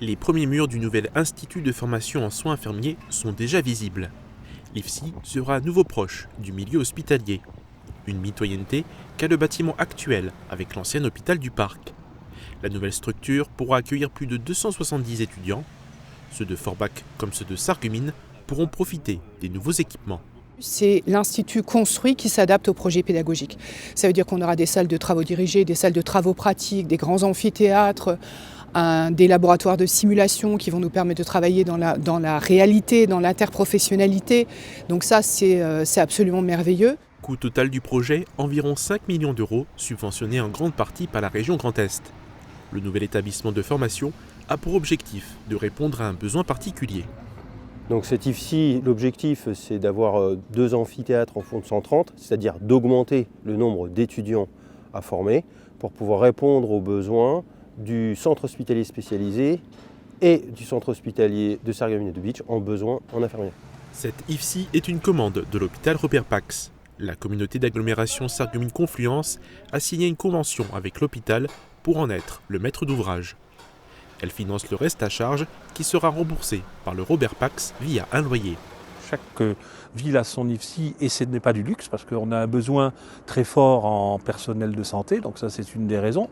Les premiers murs du nouvel institut de formation en soins infirmiers sont déjà visibles. L'IFSI sera à nouveau proche du milieu hospitalier. Une mitoyenneté qu'a le bâtiment actuel avec l'ancien hôpital du Parc. La nouvelle structure pourra accueillir plus de 270 étudiants. Ceux de Forbach comme ceux de Sarreguemines pourront profiter des nouveaux équipements. C'est l'institut construit qui s'adapte au projet pédagogique. Ça veut dire qu'on aura des salles de travaux dirigés, des salles de travaux pratiques, des grands amphithéâtres, des laboratoires de simulation qui vont nous permettre de travailler dans la réalité, dans l'interprofessionnalité. Donc ça, c'est absolument merveilleux. Coût total du projet, environ 5 millions d'euros, subventionnés en grande partie par la région Grand Est. Le nouvel établissement de formation a pour objectif de répondre à un besoin particulier. Donc cet IFSI, l'objectif c'est d'avoir 2 amphithéâtres en fond de 130, c'est-à-dire d'augmenter le nombre d'étudiants à former pour pouvoir répondre aux besoins du centre hospitalier spécialisé et du centre hospitalier de Sarreguemines et de Bitche en besoin en infirmiers. Cette IFSI est une commande de l'hôpital Robert Pax. La communauté d'agglomération Sarreguemines Confluence a signé une convention avec l'hôpital pour en être le maître d'ouvrage. Elle finance le reste à charge qui sera remboursé par le Robert Pax via un loyer. Chaque ville a son IFSI et ce n'est pas du luxe parce qu'on a un besoin très fort en personnel de santé, donc ça c'est une des raisons.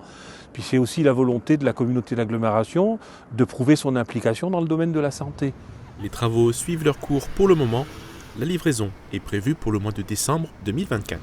Puis c'est aussi la volonté de la communauté d'agglomération de prouver son implication dans le domaine de la santé. Les travaux suivent leur cours pour le moment. La livraison est prévue pour le mois de décembre 2024.